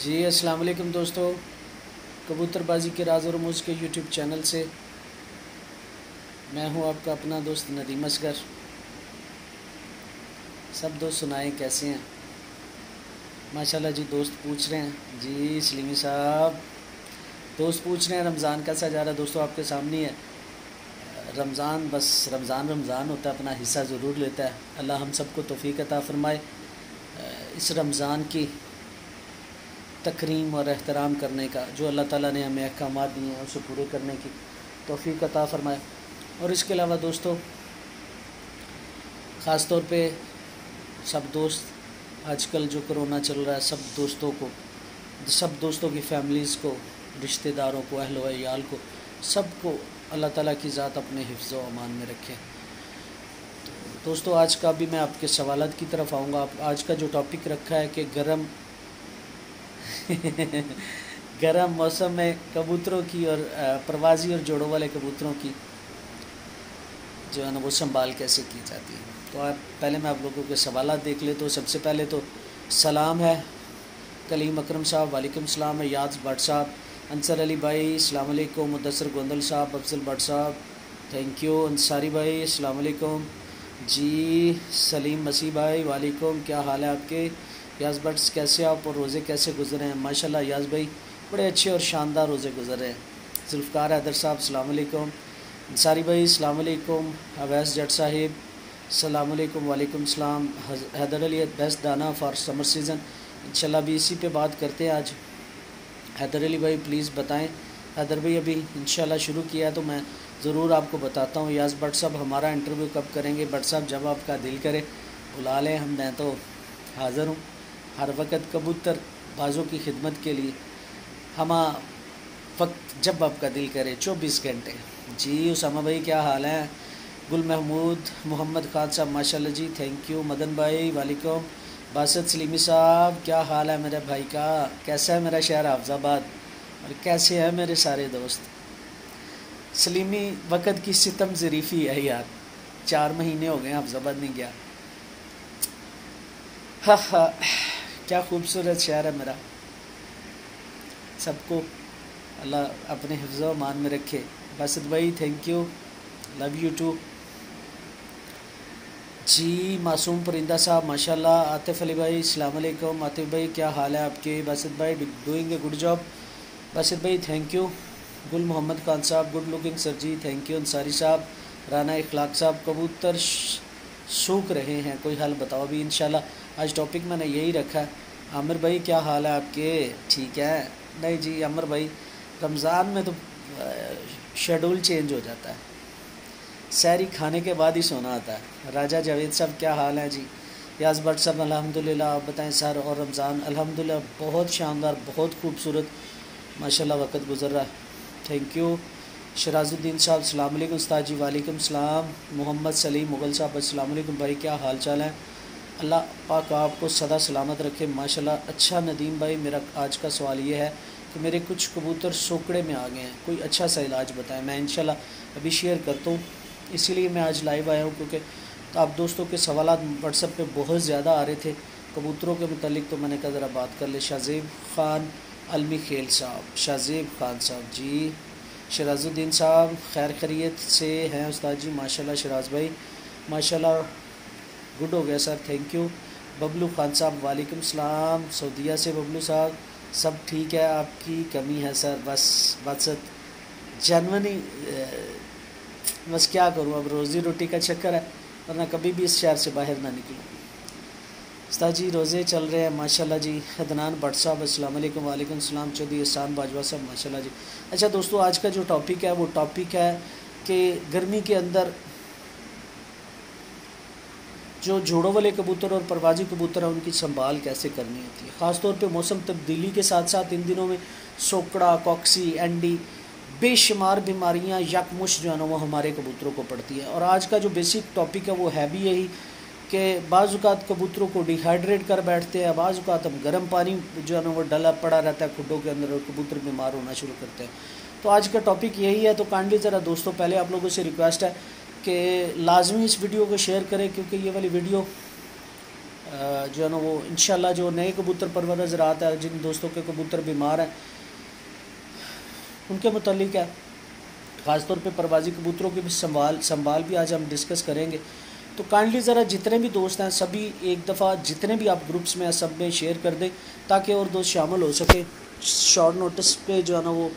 जी अस्सलाम वालेकुम दोस्तों, कबूतरबाजी के राज और रमूज़ के यूट्यूब चैनल से मैं हूं आपका अपना दोस्त नदीम असगर। सब दोस्त सुनाएं कैसे हैं? माशाल्लाह जी। दोस्त पूछ रहे हैं जी सलीमी साहब, दोस्त पूछ रहे हैं रमज़ान कैसा जा रहा है। दोस्तों आपके सामने है रमज़ान, बस रमज़ान होता है, अपना हिस्सा ज़रूर लेता है। अल्लाह हम सबको तौफीक अता फ़रमाए, इस रमज़ान की तकरीम और एहतराम करने का, जो अल्लाह ताला ने हमें अहकामात दिए हैं उसे पूरे करने की तौफीक अता फ़रमाए। और इसके अलावा दोस्तों ख़ास तौर पे सब दोस्त, आजकल जो कोरोना चल रहा है, सब दोस्तों की फैमिलीज़ को, रिश्तेदारों को, अहल व इयाल को, सबको अल्लाह ताला की ज़ात अपने हिफ्ज़ व अमान में रखे। तो दोस्तों आज का भी मैं आपके सवालात की तरफ आऊँगा। आज का जो टॉपिक रखा है कि गर्म गर्म मौसम में कबूतरों की और प्रवासी और जोड़ों वाले कबूतरों की जो है ना वो संभाल कैसे की जाती है। तो आप पहले मैं आप लोगों के सवालात देख ले। तो सबसे पहले तो सलाम है कलीम अकरम साहब, वालेकुम सलाम है याद भट्ट साहब, अंसर अली भाई अस्सलाम वालेकुम, मुदस्सर गोंदल साहब, अफजल भट्ट साहब थैंक यू, अंसारी भाई अस्सलाम वालेकुम जी, सलीम मसीह भाई वालेकुम, क्या हाल है आपके? याज भट्ट कैसे आप और रोज़े कैसे गुजरे हैं? माशाल्लाह याज भाई बड़े अच्छे और शानदार रोज़े गुजर रहे हैं। जुल्फ़कार हैदर साहब अस्सलाम वालेकुम, अंसारी भाई अस्सलाम वालेकुम, अवैस जट साहिब अस्सलाम वालेकुम, वालेकुम सलाम, हैदर अली बेस्ट दाना फॉर समर सीज़न। इंशाल्लाह भी इसी पे बात करते हैं आज। हैदर अली भाई प्लीज़ बताएं। हैदर भाई अभी इंशाल्लाह शुरू किया है तो मैं ज़रूर आपको बताता हूँ। याज भट्ट साहब हमारा इंटरव्यू कब करेंगे? भट्ट साहब जब आपका दिल करे बुला लें, मैं तो हाज़िर हूँ हर वक्त कबूतर बाज़ों की खिदमत के लिए। हम वक्त जब आपका दिल करे 24 घंटे। जी उसामा भाई क्या हाल है? गुल महमूद मोहम्मद खान साहब माशाल्लाह जी थैंक यू, मदन भाई वालेकुम, बासत सलीमी साहब क्या हाल है मेरे भाई का? कैसा है मेरा शहर हाफजाबाद और कैसे हैं मेरे सारे दोस्त? सलीमी वक़्त की सितम ज़रीफ़ी है यार, 4 महीने हो गए हाफजाबाद नहीं गया। हा हा क्या खूबसूरत शहर है मेरा। सबको अल्लाह अपने हिफ्ज़ व अमान में रखे। बासत भाई thank you, love you too जी। मासूम परिंदा साहब माशाल्लाह, आतिफ अली भाई अस्सलाम वालेकुम, आतिफ भाई क्या हाल है आपके? बासत भाई doing a good job, Basat भाई थैंक यू। गुल मोहम्मद खान साहब good looking sir ji thank you, Ansari साहब, राना इखलाक साहब कबूतर सूख रहे हैं, कोई हल बताओ अभी। इंशाल्लाह आज टॉपिक मैंने यही रखा है। आमिर भाई क्या हाल है आपके? ठीक है? नहीं जी आमिर भाई, रमज़ान में तो शेड्यूल चेंज हो जाता है, सहरी खाने के बाद ही सोना आता है। राजा जावेद साहब क्या हाल है जी? याज भट्ट साहब अल्हम्दुलिल्लाह, आप बताएं सर? और रमज़ान अल्हम्दुलिल्लाह बहुत शानदार, बहुत खूबसूरत माशाल्लाह वक़्त गुज़र रहा है, थैंक यू। शराजुद्दीन साहब अस्सलाम वालेकुम, उस्ताद जी वालेकुम सलाम, मोहम्मद सलीम मुग़ल साहब अस्सलाम वालेकुम भाई क्या हाल चाल है? अल्लाह पाक आपको सदा सलामत रखे माशाल्लाह। अच्छा नदीम भाई, मेरा आज का सवाल ये है कि मेरे कुछ कबूतर सोकड़े में आ गए हैं, कोई अच्छा सा इलाज बताएं। मैं इंशाल्लाह अभी शेयर करता हूँ, इसीलिए मैं आज लाइव आया हूँ क्योंकि तो आप दोस्तों के सवालात व्हाट्सएप पे बहुत ज़्यादा आ रहे थे कबूतरों के मुतालिक, तो मैंने कहा ज़रा बात कर ले। शाहज़ेब ख़ान अलमी खेल साहब, शाहज़ेब ख़ान साहब जी, शराजुद्दीन साहब खैर खैरियत से हैं उस्ताद जी माशाल्लाह, शराज भाई माशाल्लाह गुड हो गया sir thank you. Bablu Khan साहब वालेकुम सलाम, सऊदीया से बबलू साहब सब ठीक है? आपकी कमी है सर, बस जनवनी बस क्या करूँ, अब रोज़ी रोटी का चक्कर है, वरना कभी भी इस शहर से बाहर ना निकलूँ। उस्ताद जी रोज़े चल रहे हैं माशाल्लाह जी। अदनान भट्ट साहब अस्सलाम वालेकुम, वालेकुम सलाम, चौधरी एहसान बाजवा साहब माशाल्लाह जी। अच्छा दोस्तों आज का जो टॉपिक है वो टॉपिक है कि गर्मी के अंदर जो जोड़ों वाले कबूतर और परवाजी कबूतर हैं उनकी संभाल कैसे करनी होती है। ख़ास तौर पे मौसम तब्दीली के साथ साथ इन दिनों में सोकड़ा, कॉक्सी, एंडी, बेशुमार बीमारियां यकमुश्त जो है ना वो हमारे कबूतरों को पड़ती है। और आज का जो बेसिक टॉपिक है वो है भी यही कि बाज़-औक़ात कबूतरों को डिहाइड्रेट कर बैठते हैं, बाज़-औक़ात हम गर्म पानी जो है ना वो डला पड़ा रहता है खुड्डों के अंदर और कबूतर बीमार होना शुरू करते हैं। तो आज का टॉपिक यही है। तो काइंडली ज़रा दोस्तों पहले आप लोगों से रिक्वेस्ट है कि लाजमी इस वीडियो को शेयर करें, क्योंकि ये वाली वीडियो जो है ना वो इंशाल्लाह जो नए कबूतर परवर हज़रात है, जिन दोस्तों के कबूतर बीमार हैं उनके मुतालिक है, ख़ासतौर पे परवाज़ी कबूतरों की भी संभाल भी आज हम डिस्कस करेंगे। तो काइंडली ज़रा जितने भी दोस्त हैं सभी एक दफ़ा जितने भी आप ग्रुप्स में हैं सब में शेयर कर दें ताकि और दोस्त शामिल हो सके। शॉर्ट नोटिस पे जो है ना वो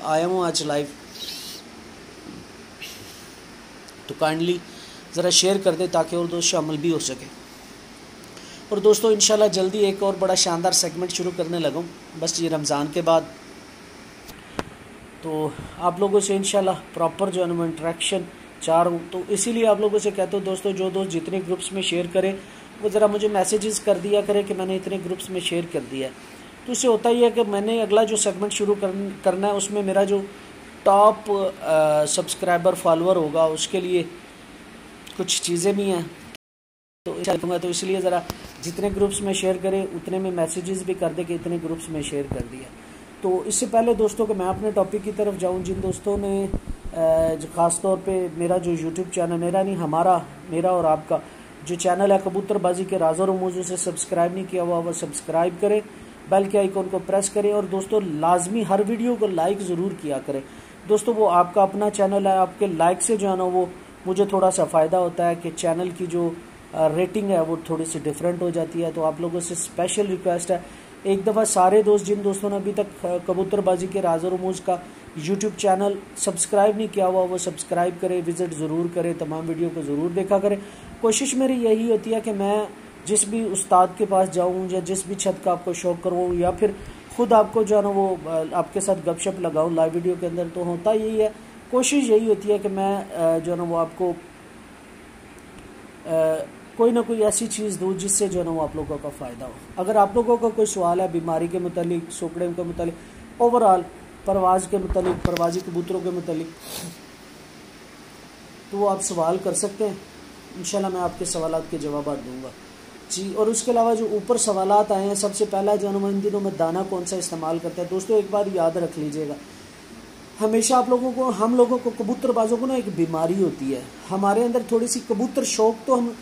आया हूँ आज लाइव, तो काइंडली ज़रा शेयर कर दें ताकि और दोस्त शामिल भी हो सके। और दोस्तों इंशाल्लाह जल्दी एक और बड़ा शानदार सेगमेंट शुरू करने लगा हूँ बस ये रमज़ान के बाद, तो आप लोगों से इंशाल्लाह प्रॉपर जो है ना इंटरेक्शन चाह रहा हूँ। तो इसीलिए आप लोगों से कहते हो दोस्तों, जो दोस्त जितने ग्रुप्स में शेयर करें वो ज़रा मुझे मैसेजेस कर दिया करें कि मैंने इतने ग्रुप्स में शेयर कर दिया है। तो इससे होता ही है कि मैंने अगला जो सेगमेंट शुरू करना है उसमें मेरा जो टॉप सब्सक्राइबर फॉलोअर होगा उसके लिए कुछ चीज़ें भी हैं, तो इसलिए ज़रा जितने ग्रुप्स में शेयर करें उतने में मैसेजेस भी कर दे कि इतने ग्रुप्स में शेयर कर दिया। तो इससे पहले दोस्तों कि मैं अपने टॉपिक की तरफ जाऊं, जिन दोस्तों ने जो ख़ास तौर पे मेरा जो यूट्यूब चैनल, मेरा और आपका जो चैनल है कबूतरबाजी के राज़ और रमूज़, उसे सब्सक्राइब नहीं किया हुआ वह सब्सक्राइब करें, बेल के आइकॉन को प्रेस करें और दोस्तों लाजमी हर वीडियो को लाइक ज़रूर किया करें। दोस्तों वो आपका अपना चैनल है, आपके लाइक से जो है ना वो मुझे थोड़ा सा फ़ायदा होता है कि चैनल की जो रेटिंग है वो थोड़ी सी डिफरेंट हो जाती है। तो आप लोगों से स्पेशल रिक्वेस्ट है, एक दफ़ा सारे दोस्त जिन दोस्तों ने अभी तक कबूतरबाजी के राज़ और रमूज़ का यूट्यूब चैनल सब्सक्राइब नहीं किया हुआ वो सब्सक्राइब करें, विज़िट ज़रूर करें, तमाम वीडियो को ज़रूर देखा करें। कोशिश मेरी यही होती है कि मैं जिस भी उस्ताद के पास जाऊँ या जिस भी छत का आपको शौक़ करवाऊँ या फिर ख़ुद आपको जो है ना वो आपके साथ गपशप लगाऊँ लाइव वीडियो के अंदर, तो होता यही है, कोशिश यही होती है कि मैं जो है ना वो आपको कोई ना कोई ऐसी चीज़ दूँ जिससे जो है ना वो आप लोगों का फ़ायदा हो। अगर आप लोगों का कोई सवाल है बीमारी के मुतालिक, सोकड़े के मुतालिक, ओवरऑल परवाज़ के मुतालिक, परवाज़ी कबूतरों के मुतालिक, तो वो आप सवाल कर सकते हैं, इंशाल्लाह मैं आपके सवालात के जवाब दूँगा जी। और उसके अलावा जो ऊपर सवालात आए हैं, सबसे पहला जो है इन दिनों में दाना कौन सा इस्तेमाल करता है। दोस्तों एक बार याद रख लीजिएगा, हमेशा आप लोगों को, हम लोगों को कबूतरबाजों को ना एक बीमारी होती है, हमारे अंदर थोड़ी सी कबूतर शौक़ तो हम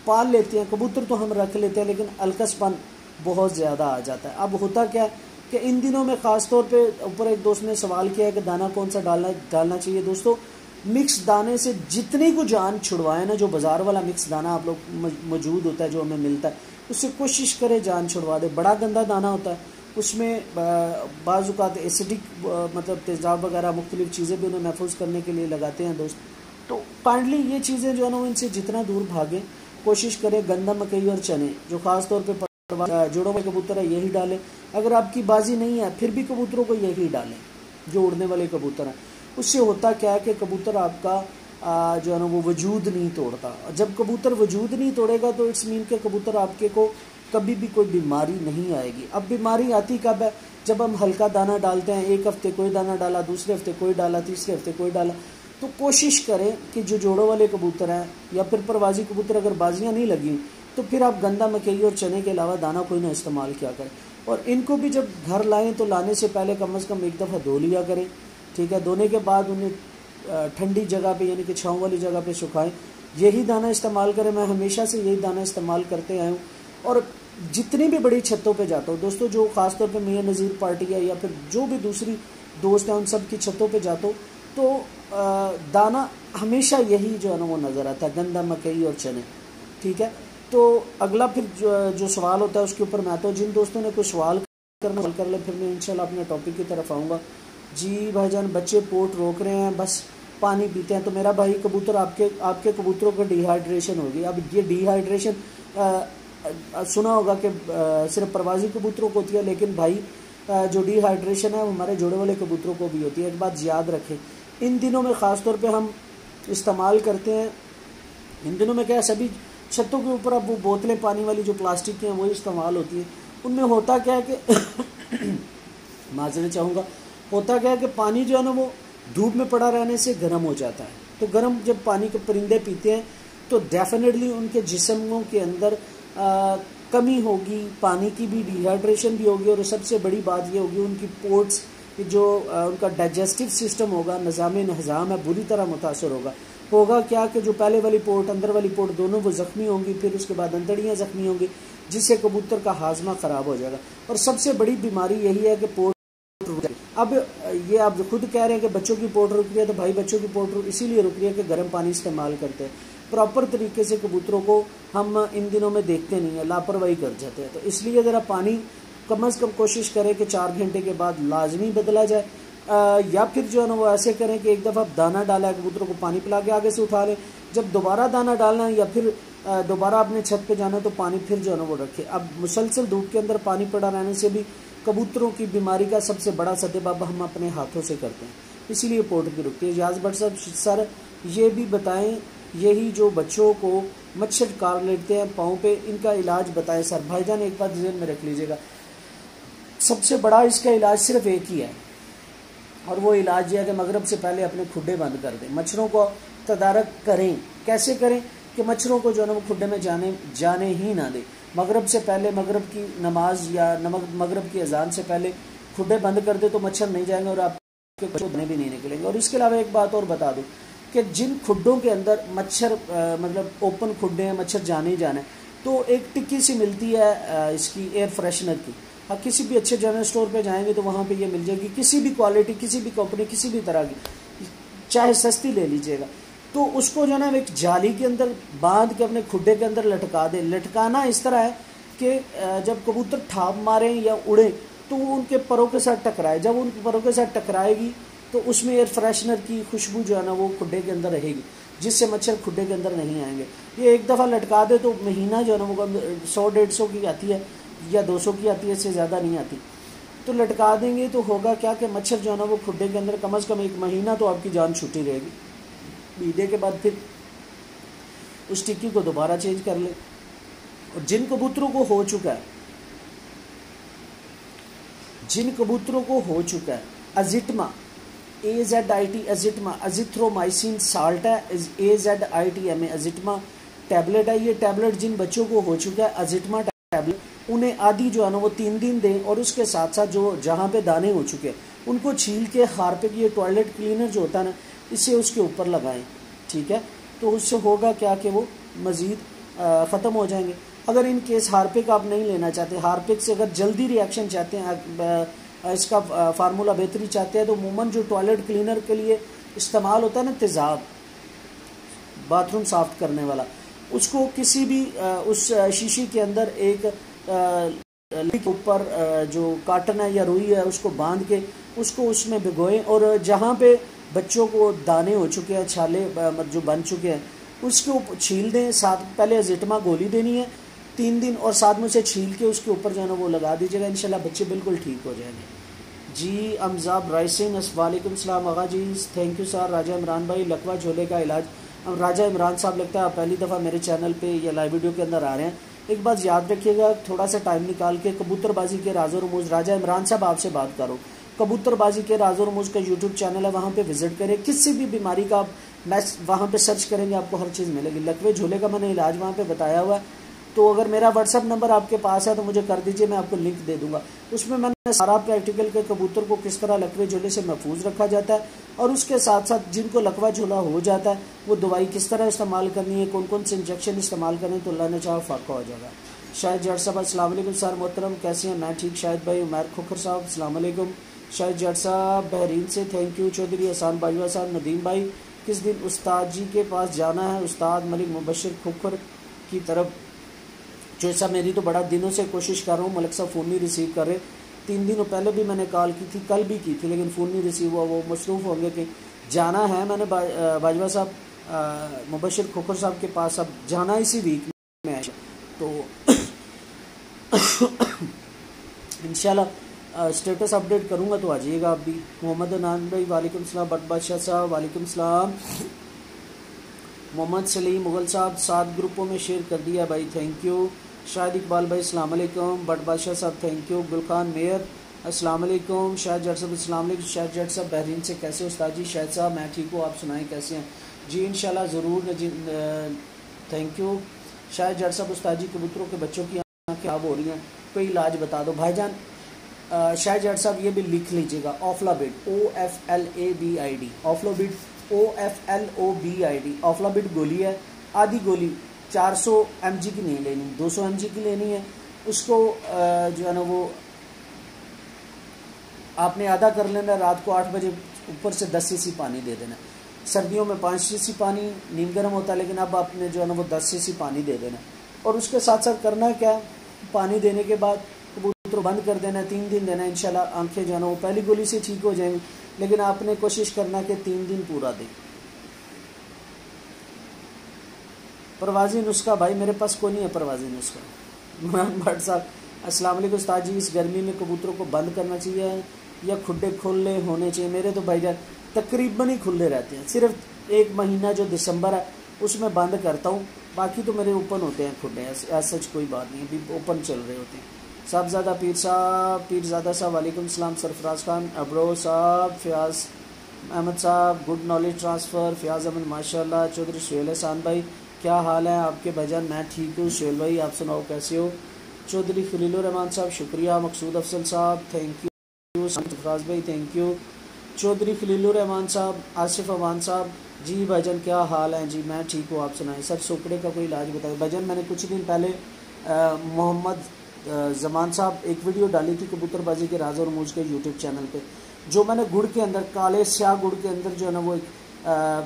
पाल लेते हैं, कबूतर तो हम रख लेते हैं, लेकिन अलकसपन बहुत ज़्यादा आ जाता है। अब होता क्या है कि इन दिनों में ख़ास तौर पे ऊपर एक दोस्त ने सवाल किया है कि दाना कौन सा डालना चाहिए। दोस्तों मिक्स दाने से जितनी को जान छुड़वाएं ना, जो बाज़ार वाला मिक्स दाना आप लोग मौजूद होता है जो हमें मिलता है, उससे कोशिश करें जान छुड़वा दे। बड़ा गंदा दाना होता है, उसमें बाज़ एसिडिक मतलब तेज़ाब वगैरह मुख्तलिफ़ चीज़ें भी उन्हें महफूज करने के लिए लगाते हैं दोस्त। तो काइंडली ये चीज़ें जो है ना इनसे जितना दूर भागें, कोशिश करें गंदम, मकई और चने, जो ख़ास तौर पे जोड़ों में कबूतर है यही डालें। अगर आपकी बाजी नहीं है फिर भी कबूतरों को यही डालें जो उड़ने वाले कबूतर हैं। उससे होता क्या है कि कबूतर आपका जो है ना वो वजूद नहीं तोड़ता। जब कबूतर वजूद नहीं तोड़ेगा तो इट्स मीन के कबूतर आपके को कभी भी कोई बीमारी नहीं आएगी। अब बीमारी आती कब है? जब हम हल्का दाना डालते हैं, एक हफ्ते कोई दाना डाला, दूसरे हफ्ते कोई डाला, तीसरे हफ्ते कोई डाला। तो कोशिश करें कि जो जोड़ों वाले कबूतर हैं या फिर परवाज़ी कबूतर, अगर बाजियाँ नहीं लगी तो फिर आप गंदा, मकई और चने के अलावा दाना कोई ना इस्तेमाल किया करें। और इनको भी जब घर लाएं तो लाने से पहले कम से कम एक दफ़ा धो लिया करें, ठीक है। धोने के बाद उन्हें ठंडी जगह पे यानी कि छाँव वाली जगह पे सुखाएं, यही दाना इस्तेमाल करें। मैं हमेशा से यही दाना इस्तेमाल करते आया हूँ। और जितनी भी बड़ी छतों पे जाता हूँ दोस्तों, जो ख़ासतौर पे मियां नज़ीर पार्टी है या फिर जो भी दूसरी दोस्त हैं उन सब की छतों पे जाता हूँ तो दाना हमेशा यही जो है ना वो नज़र आता है, गंदा, मकई और चने, ठीक है। तो अगला फिर जो सवाल होता है उसके ऊपर मैं तो जिन दोस्तों ने कोई सवाल कर ले, फिर मैं इंशाल्लाह अपने टॉपिक की तरफ आऊँगा। जी भाईजान, बच्चे पोट रोक रहे हैं, बस पानी पीते हैं। तो मेरा भाई कबूतर, आपके कबूतरों को डिहाइड्रेशन होगी। अब ये डिहाइड्रेशन सुना होगा कि सिर्फ परवाज़ी कबूतरों को होती है, लेकिन भाई जो डिहाइड्रेशन है वो हमारे जोड़े वाले कबूतरों को भी होती है। एक बात याद रखें, इन दिनों में ख़ास तौर पे हम इस्तेमाल करते हैं, इन दिनों में क्या है, सभी छतों के ऊपर अब वो बोतलें पानी वाली जो प्लास्टिक की हैं वही इस्तेमाल होती हैं। उनमें होता क्या है कि माजरे चाहूँगा, होता क्या है कि पानी जो है ना वो धूप में पड़ा रहने से गर्म हो जाता है। तो गर्म जब पानी के परिंदे पीते हैं तो डेफिनेटली उनके जिस्मों के अंदर कमी होगी, पानी की भी, डिहाइड्रेशन भी होगी। और सबसे बड़ी बात ये होगी उनकी पोर्ट्स कि जो उनका डाइजेस्टिव सिस्टम होगा, निज़ाम है, बुरी तरह मुतासर होगा क्या कि जो पहले वाली पोर्ट, अंदर वाली पोर्ट, दोनों वो ज़ख्मी होंगी, फिर उसके बाद अंतड़ियाँ ज़ख्मी होंगी, जिससे कबूतर का हाजमा ख़राब हो जाएगा। और सबसे बड़ी बीमारी यही है कि पोर्ट। अब ये आप खुद कह रहे हैं कि बच्चों की पोर्ट रुक रही है, तो भाई बच्चों की पोर्ट इसीलिए रुक रही है कि गर्म पानी इस्तेमाल करते हैं। प्रॉपर तरीके से कबूतरों को हम इन दिनों में देखते नहीं हैं, लापरवाही कर जाते हैं। तो इसलिए ज़रा पानी कम अज़ कम कोशिश करें कि 4 घंटे के बाद लाजमी बदला जाए, या फिर जो है ना वो ऐसे करें कि एक दफ़ा दाना डाला है, कबूतरों को पानी पिला के आगे से उठा लें। जब दोबारा दाना डालना है या फिर दोबारा अपने छत पे जाना है तो पानी फिर जो है ना वो रखें। अब मुसलसल धूप के अंदर पानी पड़ा रहने से भी कबूतरों की बीमारी का सबसे बड़ा सद्देबाब हम अपने हाथों से करते हैं, इसीलिए पोर्ट भी रुकती है। याज भट्ट साहब सर ये भी बताएं, यही जो बच्चों को मच्छर काट लेते हैं पाँव पे, इनका इलाज बताएं सर। भाईजान एक बात ध्यान में रख लीजिएगा, सबसे बड़ा इसका इलाज सिर्फ एक ही है, और वो इलाज यह है कि मगरब से पहले अपने खुड्डे बंद कर दें। मच्छरों को तदारक करें, कैसे करें कि मच्छरों को जो है ना वो खुड्डे में जाने ही ना दें। मगरब से पहले, मगरब की नमाज या मगरब की अजान से पहले खुड्डे बंद कर दे तो मच्छर नहीं जाएंगे और आपके बच्चे भी नहीं निकलेंगे। और इसके अलावा एक बात और बता दूं कि जिन खुड्डों के अंदर मच्छर मतलब ओपन खुड्डे हैं, मच्छर जाने ही जाने, तो एक टिक्की सी मिलती है इसकी एयर फ्रेशनर की। आप किसी भी अच्छे जनरल स्टोर पे जाएंगे तो वहाँ पे ये मिल जाएगी, किसी भी क्वालिटी, किसी भी कंपनी, किसी भी तरह की, चाहे सस्ती ले लीजिएगा। तो उसको जो है ना एक जाली के अंदर बांध के अपने खुड्डे के अंदर लटका दे। लटकाना इस तरह है कि जब कबूतर ठाप मारें या उड़े तो वो उनके परों के साथ टकराए। जब उनके परों के साथ टकराएगी तो उसमें एयर फ्रेशनर की खुशबू जो है ना वो खुड्डे के अंदर रहेगी, जिससे मच्छर खुड्डे के अंदर नहीं आएंगे। ये एक दफ़ा लटका दे तो महीना जो है ना वो 100-150 की आती है या 200 की आती है, इससे ज़्यादा नहीं आती। तो लटका देंगे तो होगा क्या कि मच्छर जो है ना वो खुड्डे के अंदर कम से कम 1 महीना तो आपकी जान छुट्टी रहेगी। महीने के बाद फिर उस टिक्की को दोबारा चेंज कर ले। और जिन कबूतरों को हो चुका है अजिटमा, AZIT अजिटमा, अजिथ्रोमाइसिन साल्ट है, AZITMA अजिटमा टैबलेट है। ये टैबलेट जिन बच्चों को हो चुका है अजिटमा टैबलेट, उन्हें आधी जो है ना वो 3 दिन दें। और उसके साथ साथ जो जहाँ पे दाने हो चुके हैं उनको छील के हार्पिक, ये टॉयलेट क्लीनर जो होता है ना, इसे उसके ऊपर लगाएं, ठीक है। तो उससे होगा क्या कि वो मज़ीद ख़त्म हो जाएंगे। अगर इन केस हार्पिक आप नहीं लेना चाहते, हार्पिक से अगर जल्दी रिएक्शन चाहते हैं, इसका फार्मूला बेहतरी चाहते हैं, तो अमूमन जो टॉयलेट क्लीनर के लिए इस्तेमाल होता है ना तेज़ाब, बाथरूम साफ़ करने वाला, उसको किसी भी उस शीशी के अंदर एक के ऊपर जो काटन है या रुई है उसको बांध के उसको उसमें भिगोएं। और जहाँ पे बच्चों को दाने हो चुके हैं, छाले जो बन चुके हैं, उसके ऊपर छील दें। साथ पहले अजिटमा गोली देनी है 3 दिन, और साथ में से छील के उसके ऊपर जो है ना वो लगा दीजिएगा, इंशाल्लाह बच्चे बिल्कुल ठीक हो जाएंगे। जी अमजाब राइसिन, अस्सलाम सलाम आगा जी, थैंक यू सर। राजा इमरान भाई, लकवा झोले का इलाज। अब राजा इमरान साहब लगता है आप पहली दफ़ा मेरे चैनल पे या लाइव वीडियो के अंदर आ रहे हैं। एक बात याद रखिएगा, थोड़ा सा टाइम निकाल के कबूतरबाजी के राज़ो रमूज़, राजा इमरान साहब आपसे बात करो, कबूतरबाजी के राज़ो रमूज़ का यूट्यूब चैनल है, वहाँ पे विजिट करें। किसी भी बीमारी का मैं वहाँ पे सर्च करेंगे आपको हर चीज़ मिलेगी। लकवे झोले का मैंने इलाज वहाँ पे बताया हुआ है। तो अगर मेरा व्हाट्सअप नंबर आपके पास है तो मुझे कर दीजिए, मैं आपको लिंक दे दूंगा। उसमें मैंने सारा प्रैक्टिकल के कबूतर को किस तरह लकवे झोले से महफूज रखा जाता है, और उसके साथ साथ जिनको लकवा झोला हो जाता है वो दवाई किस तरह इस्तेमाल करनी है, कौन कौन से इंजेक्शन इस्तेमाल करनी, तो अल्लाह ने चाहा फाका हो जाएगा। शाहिद जट साहब अस्सलाम वालेकुम सर मोहतरम, कैसे हैं? मैं ठीक। शाहिद भाई, उमर खोखर साहब अस्सलाम वालेकुम। शाहिद जट साहब बहरीन से थैंक यू। चौधरी एहसान बाजवा साहब, नदीम भाई किस दिन उस्ताद जी के पास जाना है? उस्ताद मलिक मुबशर खोखर की तरफ। जो ऐसा मेरी तो बड़ा दिनों से कोशिश कर रहा हूँ, मलिक साहब फ़ोन नहीं रिसीव कर रहे। 3 दिनों पहले भी मैंने कॉल की थी, कल भी की थी, लेकिन फ़ोन नहीं रिसीव हुआ। वो मसरूफ़ होंगे कि जाना है। मैंने बाजवा साहब मुबशर खोखर साहब के पास अब जाना इसी वीक में है, तो इंशाल्लाह स्टेटस अपडेट करूँगा तो आ जाइएगा आप भी। मोहम्मद अनान भाई वालेकुम सलाम। बट बादशाह साहब वालेकुम सलाम। मोहम्मद सलीम मुगल साहब 7 ग्रुपों में शेयर कर दिया भाई, थैंक यू। शाहिद इकबाल भाई अस्सलाम वालेकुम। बट बादशाह साहब थैंक यू। गुलखान मेयर अस्सलाम वालेकुम। शाहिद जट साहब अस्सलाम वालेकुम। शाहिद जट साहब बहरीन से कैसे उस्ताद जी? शाहिद साहब मैं ठीक हूँ, आप सुनाएं कैसे हैं? जी इंशाल्लाह ज़रूर जी, थैंक यू। शाहिद जट साहब उस्ताद जी कबूतरों के बच्चों की आँखें खराब हो रही हैं, कोई इलाज बता दो भाईजान। शाहजाद साहब ये भी लिख लीजिएगा, ऑफ्लाबिड, OFLABID, ऑफ्लाबिड OFLOBID। ऑफ्लाबिड गोली है, आधी गोली 400 mg की नहीं लेनी, 200 mg की लेनी है। उसको जो है ना वो आपने आधा कर लेना, रात को 8 बजे ऊपर से 10 cc पानी दे देना। सर्दियों में 5 cc पानी, नीम गर्म होता है, लेकिन अब आपने जो है ना वो 10 cc पानी दे देना। और उसके साथ साथ करना है क्या, पानी देने के बाद कबूतर बंद कर देना, 3 दिन देना, इंशाल्लाह आंखें जो है ना वो पहली गोली से ठीक हो जाएंगी। लेकिन आपने कोशिश करना कि 3 दिन पूरा दें। परवाजी नुस्खा भाई मेरे पास कोई नहीं है परवाजी नुस्खा। इमरान भट्ट साहब अस्सलाम वालेकुम उस्ताद जी, इस गर्मी में कबूतरों को बंद करना चाहिए या खुले खुले होने चाहिए? मेरे तो भाईजान तकरीबन ही खुले रहते हैं, सिर्फ 1 महीना जो दिसंबर है उसमें बंद करता हूँ, बाकी तो मेरे ओपन होते हैं खुले, ऐसा सच कोई बात नहीं, अभी ओपन चल रहे होते हैं। साहबजादा पीरजादा साहब वालेकुम सलाम। सरफराज खान अब्रो साहब, फयाज अहमद साहब, good knowledge transfer, Fayaz Ahmad माशाल्लाह। चौधरी सुहेल एहसान भाई क्या हाल है आपके भाईजान? मैं ठीक हूँ सुहेल भाई, आप सुनाओ कैसे हो? चौधरी खलीलुर रहमान साहब शुक्रिया। मकसूद अफसल साहब थैंक यू। सरफराज भाई थैंक यू। चौधरी खलीलुर रहमान साहब, आसिफ अमान साहब जी भाईजान क्या हाल है? जी मैं ठीक हूँ, आप सुनाएं। सर सोकड़े का कोई इलाज बताए भाईजान? मैंने कुछ दिन पहले मोहम्मद जमान साहब एक वीडियो डाली थी कबूतरबाजी के राज और मूज के यूट्यूब चैनल पे, जो मैंने गुड़ के अंदर, काले स्याह गुड़ के अंदर जो है ना वो एक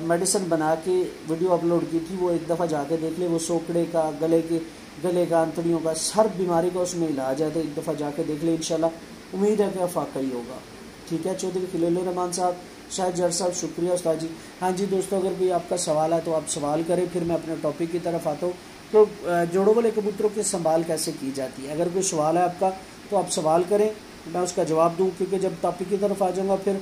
मेडिसिन बना के वीडियो अपलोड की थी। वो एक दफ़ा जाके देख ले, वो सोकड़े का, गले का, अंतड़ियों का, हर बीमारी का उसमें इलाज है, तो एक दफ़ा जाके देख ले, इंशाल्लाह उम्मीद है कि फाका ही होगा। ठीक है चौधरी खलीलुर रहमान साहब, शायद जर साहब शुक्रिया उस्ताद जी। हाँ जी दोस्तों, अगर कोई आपका सवाल है तो आप सवाल करें, फिर मैं अपने टॉपिक की तरफ आता हूँ। तो जोड़ों वाले कबूतरों की संभाल कैसे की जाती है? अगर कोई सवाल है आपका तो आप सवाल करें, मैं उसका जवाब दूँ, क्योंकि जब टॉपिक की तरफ आ जाऊँगा फिर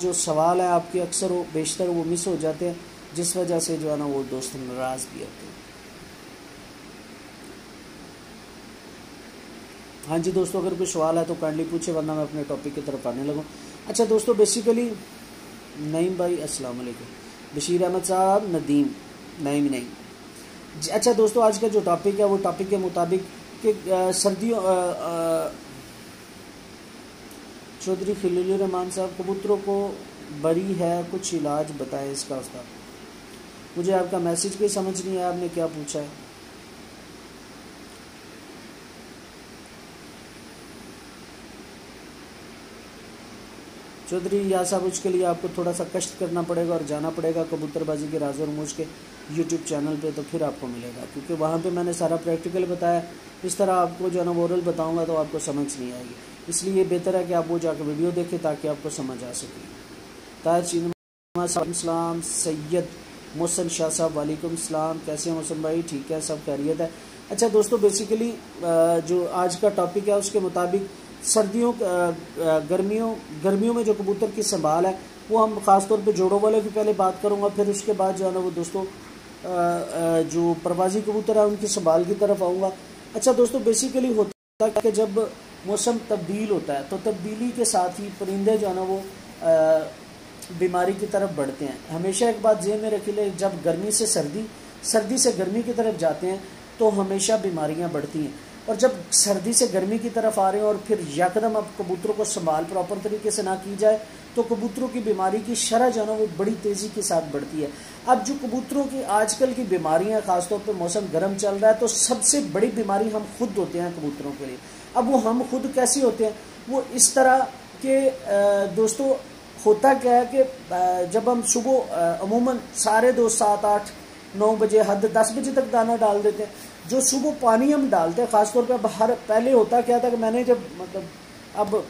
जो सवाल है आपके अक्सर वो बेशतर वो मिस हो जाते हैं, जिस वजह से जो है ना वो दोस्त नाराज़ भी होते हैं। हाँ जी दोस्तों, अगर कोई सवाल है तो काइंडली पूछे, वरना मैं अपने टॉपिक की तरफ आने लगूँ। अच्छा दोस्तों, बेसिकली नईम भाई अस्सलाम वालेकुम, बशीर अहमद साहब, नदीम, नहीं। अच्छा दोस्तों, आज का जो टॉपिक है वो टॉपिक के मुताबिक कि सर्दियों, चौधरी खलीलुर रहमान साहब कबूतरों को बरी है, कुछ इलाज बताएं इसका उस्ताद। मुझे आपका मैसेज कोई समझ नहीं आया, आपने क्या पूछा है? चौधरी या साहब, उसके लिए आपको थोड़ा सा कष्ट करना पड़ेगा और जाना पड़ेगा कबूतरबाजी के राज और मूज के यूट्यूब चैनल पे, तो फिर आपको मिलेगा, क्योंकि वहाँ पे मैंने सारा प्रैक्टिकल बताया। इस तरह आपको जो है ना ओरल बताऊँगा तो आपको समझ नहीं आएगी, इसलिए बेहतर है कि आप वो जाकर वीडियो देखें ताकि आपको समझ आ सके। ताज सलाम, सैयद मोहसन शाह साहब वालेकुम सलाम, कैसे हैं मोहसन भाई? ठीक है, सब खैरियत है। अच्छा दोस्तों, बेसिकली जो आज का टॉपिक है उसके मुताबिक सर्दियों, गर्मियों में जो कबूतर की संभाल है वो हम ख़ास तौर पे जोड़ों वाले की पहले बात करूँगा, फिर उसके बाद जो है ना वो दोस्तों जो प्रवासी कबूतर है उनकी संभाल की तरफ आऊँगा। अच्छा दोस्तों, बेसिकली होता है कि जब मौसम तब्दील होता है तो तब्दीली के साथ ही परिंदे जो है ना वो बीमारी की तरफ बढ़ते हैं। हमेशा एक बात ज़हन में रखी ले, जब गर्मी से सर्दी से गर्मी की तरफ जाते हैं तो हमेशा बीमारियां बढ़ती हैं, और जब सर्दी से गर्मी की तरफ आ रहे हैं और फिर यकदम अब कबूतरों को संभाल प्रॉपर तरीके से ना की जाए तो कबूतरों की बीमारी की शरह जो है ना वो बड़ी तेज़ी के साथ बढ़ती है। अब जो कबूतरों की आजकल की बीमारियां, ख़ासतौर पर मौसम गर्म चल रहा है, तो सबसे बड़ी बीमारी हम खुद होते हैं कबूतरों के लिए। अब वो हम खुद कैसे होते हैं? वो इस तरह के दोस्तों, होता क्या है कि जब हम सुबह अमूमन सारे 7-8-9 बजे, हद 10 बजे तक दाना डाल देते हैं। जो सुबह पानी हम डालते हैं ख़ासतौर पे, अब पहले होता क्या था कि मैंने जब अब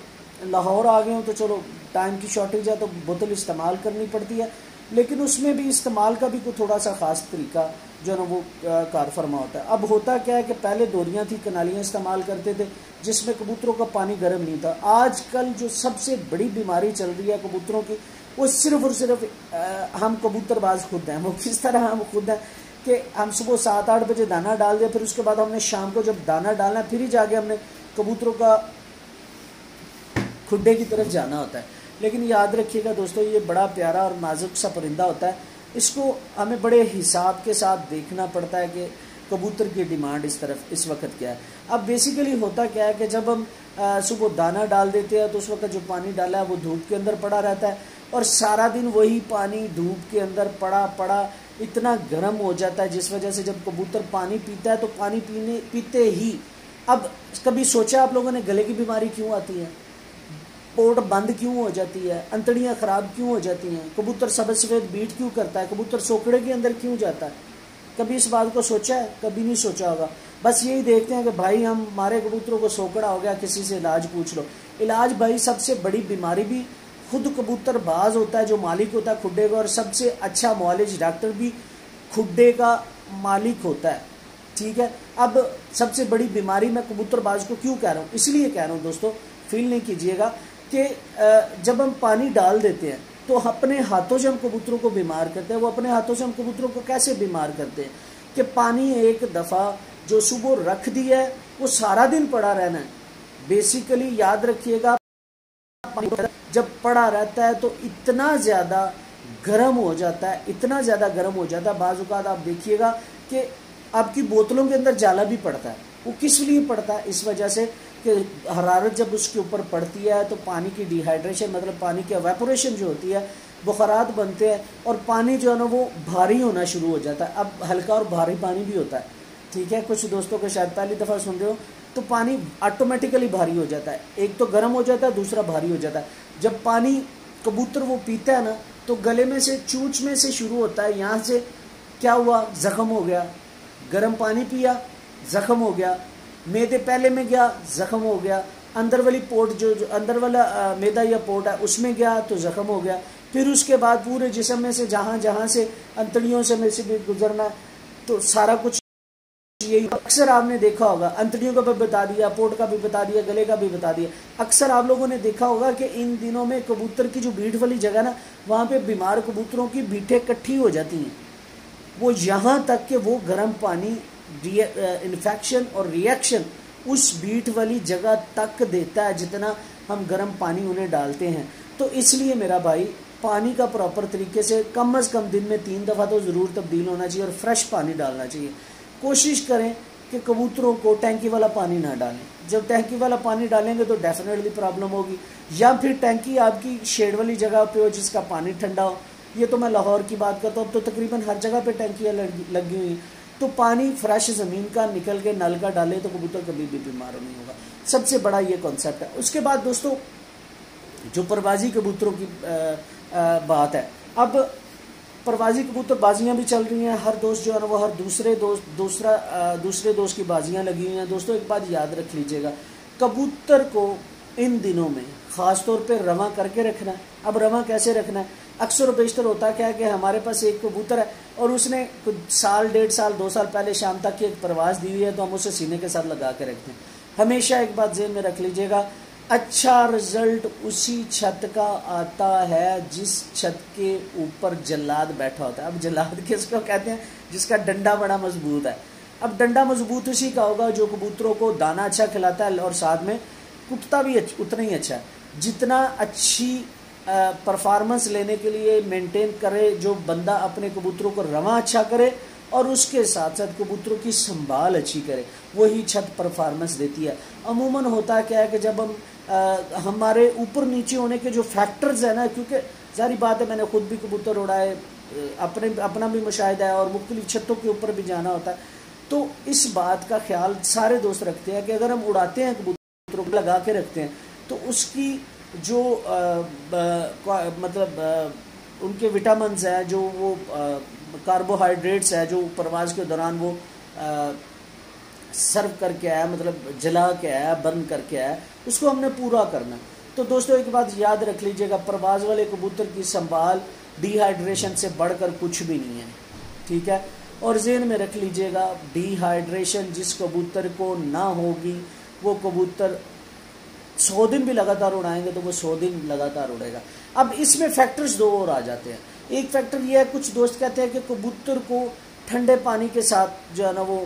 लाहौर आ गए हूँ तो चलो टाइम की शॉर्टेज है तो बोतल इस्तेमाल करनी पड़ती है, लेकिन उसमें भी इस्तेमाल का भी कोई थोड़ा सा ख़ास तरीका जो है ना वो कार फरमा होता है। अब होता क्या है कि पहले दोरियाँ थी, कनालियाँ इस्तेमाल करते थे जिसमें कबूतरों का पानी गर्म नहीं था। आजकल जो सबसे बड़ी बीमारी चल रही है कबूतरों की, वो सिर्फ और सिर्फ हम कबूतरबाज खुद हैं। वो किस तरह हम खुद हैं कि हम सुबह 7-8 बजे दाना डाल दिया, फिर उसके बाद हमने शाम को जब दाना डालना है फिर ही जाके हमने कबूतरों का खुड्डे की तरफ जाना होता है। लेकिन याद रखिएगा दोस्तों, ये बड़ा प्यारा और नाजुक सा परिंदा होता है, इसको हमें बड़े हिसाब के साथ देखना पड़ता है कि कबूतर की डिमांड इस तरफ इस वक्त क्या है। अब बेसिकली होता क्या है कि जब हम सुबह दाना डाल देते हैं तो उस वक्त जो पानी डाला है वो धूप के अंदर पड़ा रहता है और सारा दिन वही पानी धूप के अंदर पड़ा इतना गर्म हो जाता है, जिस वजह से जब कबूतर पानी पीता है तो पानी पीते ही, अब कभी सोचा आप लोगों ने गले की बीमारी क्यों आती है, पोट बंद क्यों हो जाती है, अंतड़ियाँ खराब क्यों हो जाती हैं, कबूतर सफ़ेद बीट क्यों करता है, कबूतर सोकड़े के अंदर क्यों जाता है? कभी इस बात को सोचा है? कभी नहीं सोचा होगा। बस यही देखते हैं कि भाई हमारे कबूतरों को सोकड़ा हो गया, किसी से इलाज पूछ लो। इलाज भाई, सबसे बड़ी बीमारी भी खुद कबूतर बाज होता है जो मालिक होता है खुड्डे का, और सबसे अच्छा मुआलिज डॉक्टर भी खुड्डे का मालिक होता है। ठीक है, अब सबसे बड़ी बीमारी मैं कबूतरबाज को क्यों कह रहा हूँ, इसलिए कह रहा हूँ दोस्तों, फील नहीं कीजिएगा कि जब हम पानी डाल देते हैं तो अपने हाथों से हम कबूतरों को बीमार करते हैं। वो अपने हाथों से हम कबूतरों को कैसे बीमार करते हैं कि पानी एक दफ़ा जो सुबह रख दिया है वो सारा दिन पड़ा रहना है। बेसिकली याद रखिएगा, जब पड़ा रहता है तो इतना ज़्यादा गर्म हो जाता है, इतना ज़्यादा गर्म हो जाता है। बाज़ औक़ात आप देखिएगा कि आपकी बोतलों के अंदर जाला भी पड़ता है। वो किस लिए पड़ता है? इस वजह से कि हरारत जब उसके ऊपर पड़ती है तो पानी की डिहाइड्रेशन, मतलब पानी की एवेपोरेशन जो होती है, बुखारात बनते हैं और पानी जो है ना वो भारी होना शुरू हो जाता है। अब हल्का और भारी पानी भी होता है, ठीक है, कुछ दोस्तों को शायद पहली दफ़ा सुन रहे हो, तो पानी ऑटोमेटिकली भारी हो जाता है। एक तो गर्म हो जाता है, दूसरा भारी हो जाता है। जब पानी कबूतर वो पीता है ना तो गले में से, चूंच में से शुरू होता है, यहाँ से क्या हुआ, ज़ख़म हो गया, गर्म पानी पिया, ज़ख़म हो गया, मैदे पहले में गया, ज़ख़म हो गया, अंदर वाली पोट जो अंदर वाला मैदा या पोट है उसमें गया तो ज़ख़म हो गया, फिर उसके बाद पूरे जिस्म में से जहाँ जहाँ से अंतड़ियों से में से भी गुजरना, तो सारा कुछ यही। अक्सर आपने देखा होगा, अंतड़ियों का भी बता दिया, पोट का भी बता दिया, गले का भी बता दिया। अक्सर आप लोगों ने देखा होगा कि इन दिनों में कबूतर की जो बीट वाली जगह ना, वहाँ पे बीमार कबूतरों की बीटें इकट्ठी हो जाती हैं। वो यहाँ तक कि वो गर्म पानी इन्फेक्शन और रिएक्शन उस बीट वाली जगह तक देता है जितना हम गर्म पानी उन्हें डालते हैं। तो इसलिए मेरा भाई, पानी का प्रॉपर तरीके से कम से कम दिन में 3 दफ़ा तो ज़रूर तब्दील होना चाहिए और फ्रेश पानी डालना चाहिए। कोशिश करें कि कबूतरों को टैंकी वाला पानी ना डालें। जब टैंकी वाला पानी डालेंगे तो डेफिनेटली प्रॉब्लम होगी, या फिर टैंकी आपकी शेड वाली जगह पे हो जिसका पानी ठंडा हो। ये तो मैं लाहौर की बात करता हूँ, अब तो तकरीबन हर जगह पे टैंकियाँ लगी हुई हैं। तो पानी फ्रेश ज़मीन का निकल के नल का डाले तो कबूतर कभी भी बीमार नहीं होगा। सबसे बड़ा ये कॉन्सेप्ट है। उसके बाद दोस्तों, जो परवाजी कबूतरों की बात है, अब परवाजी कबूतर बाजियाँ भी चल रही हैं। हर दोस्त जो है ना वो हर दूसरे दोस्त की बाजियाँ लगी हुई हैं। दोस्तों एक बात याद रख लीजिएगा, कबूतर को इन दिनों में ख़ास तौर पे रवां करके रखना है। अब रवां कैसे रखना है? अक्सर बेशतर होता क्या है कि हमारे पास एक कबूतर है और उसने कुछ साल, 1.5 साल, 2 साल पहले शाम तक की एक परवाज़ दी हुई है, तो हम उसे सीने के साथ लगा के रखते हैं। हमेशा एक बात ज़हन में रख लीजिएगा, अच्छा रिजल्ट उसी छत का आता है जिस छत के ऊपर जल्लाद बैठा होता है। अब जल्लाद किसको कहते हैं? जिसका डंडा बड़ा मजबूत है। अब डंडा मजबूत उसी का होगा जो कबूतरों को दाना अच्छा खिलाता है और साथ में कुटता भी उतना ही अच्छा है। जितना अच्छी परफॉर्मेंस लेने के लिए मेंटेन करे जो बंदा अपने कबूतरों को रवां अच्छा करे और उसके साथ साथ कबूतरों की संभाल अच्छी करे, वही छत परफॉर्मेंस देती है। अमूमन होता क्या है कि जब हम हमारे ऊपर नीचे होने के जो फैक्टर्स हैं ना, क्योंकि जारी बात है, मैंने खुद भी कबूतर उड़ाए, अपना भी मुशाहिदा है और मुख्तलिफ छतों के ऊपर भी जाना होता है। तो इस बात का ख्याल सारे दोस्त रखते हैं कि अगर हम उड़ाते हैं कबूतरों को लगा के रखते हैं तो उसकी जो मतलब उनके विटामिन्स है, जो वो कार्बोहाइड्रेट्स है जो परवाज़ के दौरान वो सर्व करके आया, मतलब जला के आया, बर्न करके आया, उसको हमने पूरा करना। तो दोस्तों एक बात याद रख लीजिएगा, परवाज़ वाले कबूतर की संभाल डिहाइड्रेशन से बढ़कर कुछ भी नहीं है, ठीक है। और ज़हन में रख लीजिएगा, डिहाइड्रेशन जिस कबूतर को ना होगी वो कबूतर 100 दिन भी लगातार उड़ाएंगे तो वो 100 दिन लगातार उड़ेगा। अब इसमें फैक्टर्स 2 और आ जाते हैं। एक फैक्टर ये है, कुछ दोस्त कहते हैं कि कबूतर को ठंडे पानी के साथ जो है ना वो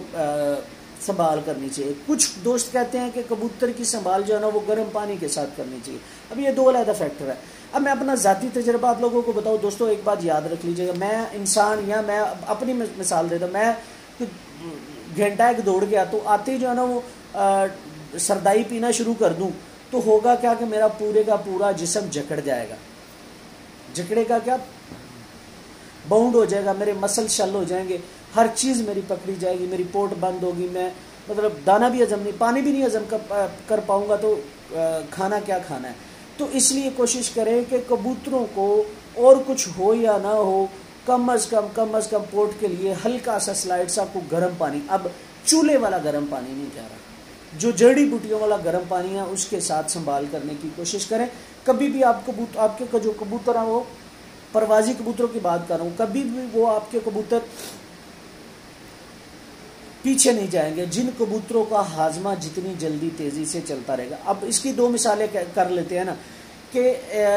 संभाल करनी चाहिए। कुछ दोस्त कहते हैं कि कबूतर की संभाल जो है ना वो गर्म पानी के साथ करनी चाहिए। अब ये 2 अलग फैक्टर है। अब मैं अपना ज़ाती तजर्बा आप लोगों को बताऊँ दोस्तों, एक बात याद रख लीजिएगा, मैं इंसान या मैं अपनी मिसाल देता हूँ, मैं घंटा एक दौड़ गया तो आते ही जो है ना वो सरदाई पीना शुरू कर दूं तो होगा क्या कि मेरा पूरे का पूरा जिस्म जकड़ जाएगा। जकड़ेगा क्या, बाउंड हो जाएगा, मेरे मसल शल हो जाएंगे, हर चीज़ मेरी पकड़ी जाएगी, मेरी पोट बंद होगी, मैं मतलब दाना भी हजम नहीं, पानी भी नहीं हजम कर पाऊंगा, तो खाना क्या खाना है। तो इसलिए कोशिश करें कि कबूतरों को और कुछ हो या ना हो, कम अज़ कम पोट के लिए हल्का सा स्लाइड सा को गर्म पानी, अब चूल्हे वाला गर्म पानी नहीं कह रहा, जो जड़ी बूटियों वाला गर्म पानी है उसके साथ संभाल करने की कोशिश करें। कभी भी आप आपके जो कबूतर हैं वो परवाजी कबूतरों की बात कर रहा हूँ, कभी भी वो आपके कबूतर पीछे नहीं जाएंगे जिन कबूतरों का हाजमा जितनी जल्दी तेज़ी से चलता रहेगा। अब इसकी दो मिसालें कर लेते हैं ना कि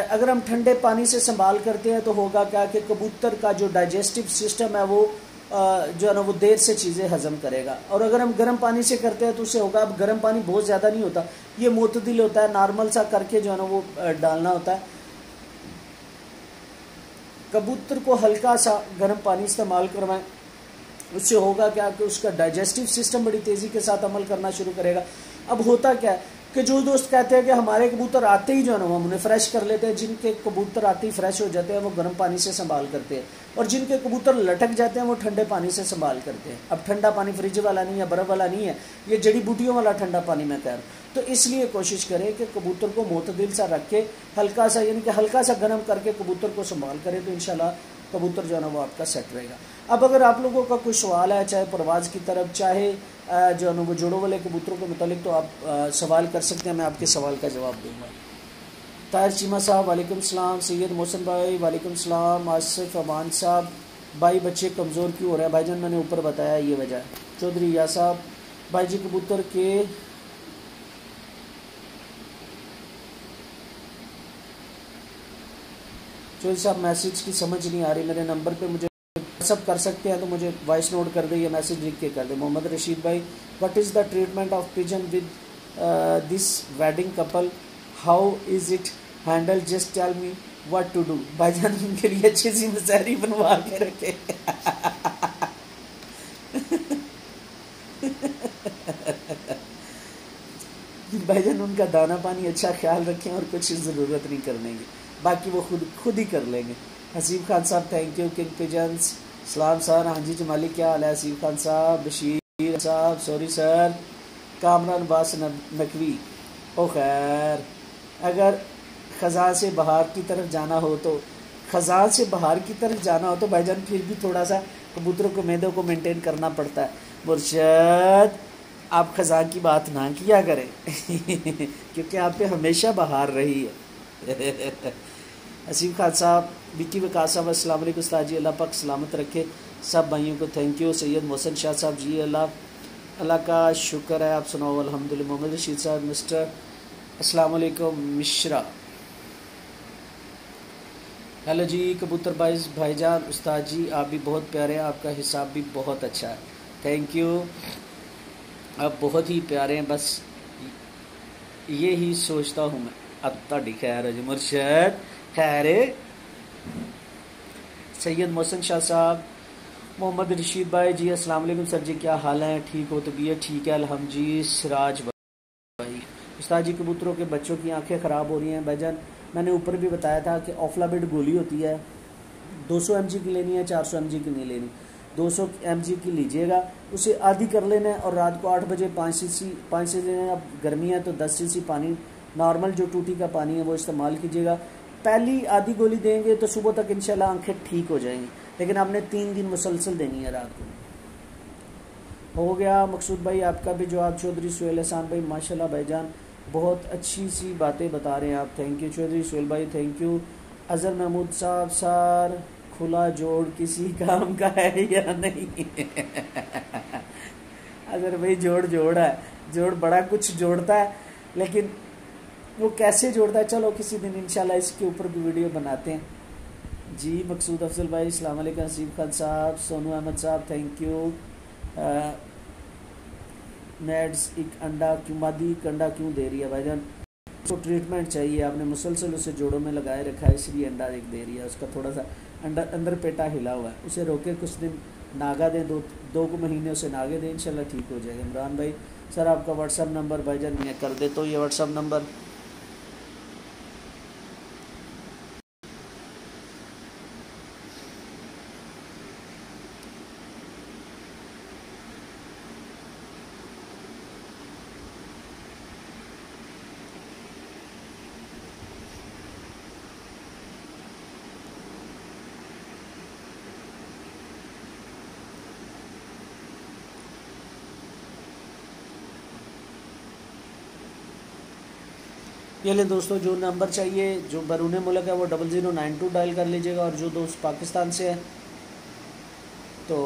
अगर हम ठंडे पानी से संभाल करते हैं तो होगा क्या कि कबूतर का जो डाइजेस्टिव सिस्टम है वो जो है ना वो देर से चीज़ें हजम करेगा। और अगर हम गर्म पानी से करते हैं तो उससे होगा, अब गर्म पानी बहुत ज़्यादा नहीं होता, ये मुतदिल होता है, नॉर्मल सा करके जो है ना वो डालना होता है। कबूतर को हल्का सा गर्म पानी इस्तेमाल करवाएं, उससे होगा क्या कि उसका डाइजेस्टिव सिस्टम बड़ी तेज़ी के साथ अमल करना शुरू करेगा। अब होता क्या है कि जो दोस्त कहते हैं कि हमारे कबूतर आते ही जो है ना हम उन्हें फ्रेश कर लेते हैं, जिनके कबूतर आते ही फ्रेश हो जाते हैं वो गर्म पानी से संभाल करते हैं, और जिनके कबूतर लटक जाते हैं वो ठंडे पानी से संभाल करते हैं। अब ठंडा पानी फ्रिज वाला नहीं है, बर्फ़ वाला नहीं है, ये जड़ी बूटियों वाला ठंडा पानी मैं कह रहा हूँ। तो इसलिए कोशिश करें कि कबूतर को मोतदिल सा रख के हल्का सा, यानी कि हल्का सा गर्म करके कबूतर को संभाल करें तो इंशाल्लाह कबूतर जो है ना वो आपका सेट रहेगा। अब अगर आप लोगों का कोई सवाल है, चाहे परवाज़ की तरफ, चाहे जो है ना वो जोड़ों वाले कबूतरों के मुतालिक, तो आप सवाल कर सकते हैं, मैं आपके सवाल का जवाब दूंगा। ताहिर चीमा साहब वालेकुम सलाम, सैयद मोहसन भाई वालेकुम सलाम, आसिफ अमान साहब भाई बच्चे कमज़ोर क्यों हो रहे हैं भाईजान, मैंने ऊपर बताया ये वजह है। चौधरी या साहब भाई जी कबूतर के चौधरी साहब मैसेज की समझ नहीं आ रही, मेरे नंबर पे मुझे सब कर सकते हैं तो मुझे वॉइस नोट कर दे या मैसेज लिख के कर दे। मोहम्मद रशीद भाई what is the treatment of pigeon with this wedding couple, how is it handle, just tell me what to do. भाईजान उनके लिए अच्छी सी मसारी बनवा के रखे भाईजान उनका दाना पानी अच्छा ख्याल रखें और कुछ ज़रूरत नहीं करने की, बाकी वो खुद ही कर लेंगे। हसीब खान साहब थैंक यू, किंग पिजन्स सलाम सर, हाँ जी जमाली क्या हाल है हसीब खान साहब, बशीर साहब सॉरी सर, कामरान बास नकवी ओ खैर। अगर ख़ज़ां से बाहर की तरफ जाना हो तो ख़ज़ां से बाहर की तरफ जाना हो तो भाईजान फिर भी थोड़ा सा कबूतरों को मैदों को मेंटेन करना पड़ता है। मुर्शद आप ख़ज़ां की बात ना किया करें क्योंकि आप पे हमेशा बाहर रही है। हसीब खान साहब, विक्की वकास साहब अस्सलाम वालेकुम उस्ताद जी, अल्लाह पाक सलामत रखे सब भाइयों को, थैंक यू। सैयद मोहसन शाह साहब जी अल्लाह का शुक्र है, आप सुनाओ अल्हम्दुलिल्लाह। मोहम्मद रशीद साहब मिस्टर अस्सलाम वालेकुम मिश्रा, हेलो जी कबूतर भाईजान उस्ताद जी आप भी बहुत प्यारे हैं, आपका हिसाब भी बहुत अच्छा है, थैंक यू, आप बहुत ही प्यारे हैं, बस ये ही सोचता हूँ मैं। अब ताड़ी खैर है जी मुर्शद, खैर सैयद मोहसन शाह साहब, मोहम्मद रशीद भाई जी अस्सलाम वालेकुम सर जी क्या हाल है, ठीक हो, तबीयत ठीक है अल्हम्दुलिल्लाह। सिराज भाई उस्ताद जी कबूतरों के बच्चों की आंखें ख़राब हो रही हैं भाईजान, मैंने ऊपर भी बताया था कि ऑफ्लाबिड गोली होती है, 200 mg की लेनी है, 400 mg की नहीं लेनी, 200 mg की लीजिएगा, उसे आधी कर लेना है और रात को 8 बजे 5 से लेना। अब गर्मी है तो 10 cc पानी, नॉर्मल जो टूटी का पानी है वो इस्तेमाल कीजिएगा। पहली आधी गोली देंगे तो सुबह तक इंशाल्लाह आंखें ठीक हो जाएंगी, लेकिन आपने 3 दिन मुसलसल देनी है रात को। हो गया मकसूद भाई आपका भी जवाब। चौधरी सुहेल एहसान भाई माशाल्लाह भाईजान बहुत अच्छी सी बातें बता रहे हैं आप, थैंक यू चौधरी सुहेल भाई, थैंक यू। अजहर महमूद साहब सर खुला जोड़ किसी काम का है या नहीं अजहर भाई जोड़ है, जोड़ बड़ा कुछ जोड़ता है, लेकिन वो कैसे जोड़ता है चलो किसी दिन इंशाल्लाह इसके ऊपर भी वीडियो बनाते हैं जी। मकसूद अफजल भाई अस्सलाम वालेकुम, हसीब खान साहब, सोनू अहमद साहब थैंक यू। नेड्स एक अंडा क्यों, मादी एक अंडा क्यों दे रही है भाईजान, उसको ट्रीटमेंट चाहिए, आपने मुसलसल उसे जोड़ों में लगाए रखा है इसलिए अंडा एक दे रही है, उसका थोड़ा सा अंदर पेटा हिला हुआ है, उसे रोके कुछ दिन नागा दें, दो को महीने से नागे दें, इंशाल्लाह ठीक हो जाएगा। इमरान भाई सर आपका व्हाट्सअप नंबर भाईजान मैं कर देता हूँ, ये व्हाट्सअप नंबर। ये ले दोस्तों, जो नंबर चाहिए, जो बैरून मुल्क है वो 0092 डायल कर लीजिएगा, और जो दोस्त पाकिस्तान से है तो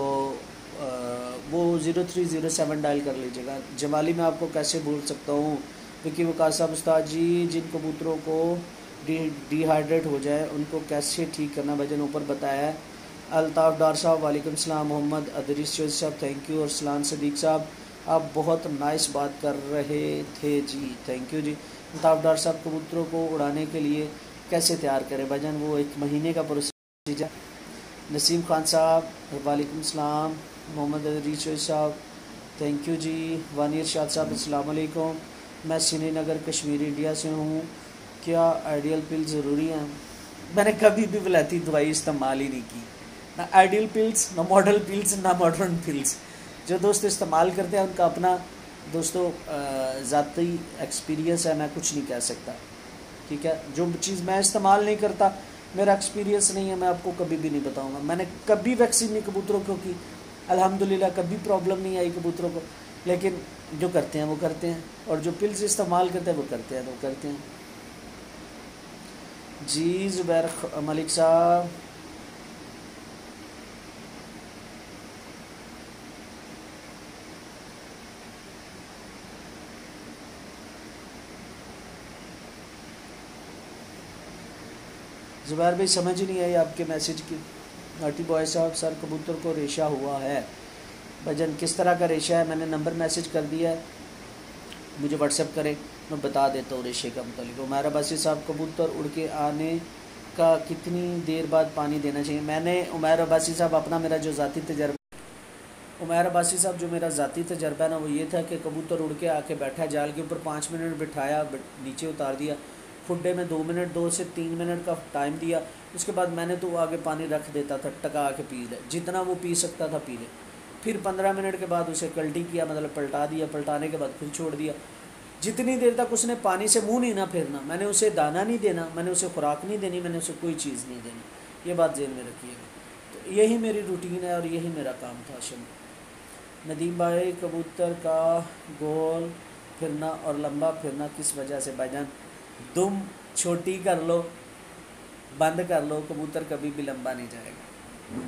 वो 0307 डायल कर लीजिएगा। जमाली में आपको कैसे भूल सकता हूँ, क्योंकि वकार साहब उस्ताद जी, जिन कबूतरों को डिहाइड्रेट हो जाए उनको कैसे ठीक करना भजन ऊपर बताया है। अल्ताफ़ डार साहब वालेकुम सलाम, मोहम्मद अदरीस साहब थैंक यू, और सलान सदीक साहब आप बहुत नाइस बात कर रहे थे जी, थैंक यू जी। अल्ताफ़ डार साहब कबूतरों को उड़ाने के लिए कैसे तैयार करें भजन, वो 1 महीने का प्रोसीजर। नसीम खान साहब वालेकुम सलाम, मोहम्मद अदरीस साहब थैंक यू जी। वानिर शाद साहब अस्सलाम वालेकुम, मैं श्रीनगर कश्मीर इंडिया से हूँ, क्या आइडियल पिल ज़रूरी हैं? मैंने कभी भी विलायती दवाई इस्तेमाल ही नहीं की, ना आइडियल पिल्स, ना मॉडल पिल्स, ना मॉडर्न पिल्स। जो दोस्त इस्तेमाल करते हैं उनका अपना दोस्तों ज़ाती एक्सपीरियंस है, मैं कुछ नहीं कह सकता, ठीक है। जो चीज़ मैं इस्तेमाल नहीं करता, मेरा एक्सपीरियंस नहीं है, मैं आपको कभी भी नहीं बताऊंगा। मैंने कभी वैक्सीन नहीं कबूतरों को की, अल्हम्दुलिल्लाह कभी प्रॉब्लम नहीं आई कबूतरों को, लेकिन जो करते हैं वो करते हैं, और जो पिल्स इस्तेमाल करते हैं वो करते हैं, वो करते हैं जी। ज़ुबैर मलिक साहब ज़ुबैर भाई समझ ही नहीं आई आपके मैसेज की। नाटी बॉय साहब सर कबूतर को रेशा हुआ है भजन, किस तरह का रेशा है? मैंने नंबर मैसेज कर दिया है, मुझे व्हाट्सएप करें, मैं बता देता हूँ रेशे का मतलब। उमैर अब्बासी साहब कबूतर उड़ के आने का कितनी देर बाद पानी देना चाहिए? मैंने उमैर अब्बासी साहब अपना मेरा जो ज़ाती तजर्बा, उमैर अब्बासी साहब जो मेरा ज़ाती तजर्बा है ना, वो ये था कि कबूतर उड़ के आके बैठा, जाल के ऊपर 5 मिनट बिठाया, नीचे उतार दिया, खुड्डे में 2 मिनट 2 से 3 मिनट का टाइम दिया, उसके बाद मैंने तो आगे पानी रख देता था, टका के पी ले, जितना वो पी सकता था पी ले। फिर 15 मिनट के बाद उसे कल्टी किया, मतलब पलटा दिया, पलटाने के बाद फिर छोड़ दिया। जितनी देर तक उसने पानी से मुंह नहीं ना फेरना, मैंने उसे दाना नहीं देना, मैंने उसे खुराक नहीं देनी, मैंने उसे कोई चीज़ नहीं देनी, ये बात जेल में रखिएगा। तो यही मेरी रूटीन है और यही मेरा काम था। शम नदीम भाई कबूतर का गोल फिरना और लंबा फिरना किस वजह से? भाईजान दुम छोटी कर लो, बंद कर लो, कबूतर कभी भी लंबा नहीं जाएगा।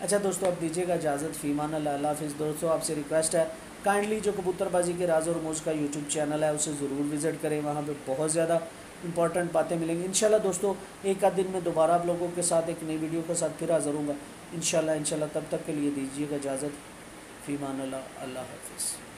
अच्छा दोस्तों, अब दीजिएगा इजाज़त, फ़ीमान अल्लाह हाफ़िज़। दोस्तों आपसे रिक्वेस्ट है, काइंडली जो कबूतरबाजी के राज और मौज का यूट्यूब चैनल है उसे ज़रूर विज़िट करें, वहाँ पे बहुत ज़्यादा इंपॉर्टेंट बातें मिलेंगी इंशाल्लाह। दोस्तों एक आध दिन में दोबारा आप लोगों के साथ एक नई वीडियो के साथ फिर हाज़िर हूँगा इंशाल्लाह। तब तक के लिए दीजिएगा इजाज़त, फ़ीमान अल्लाह, अल्लाह हाफ़िज़।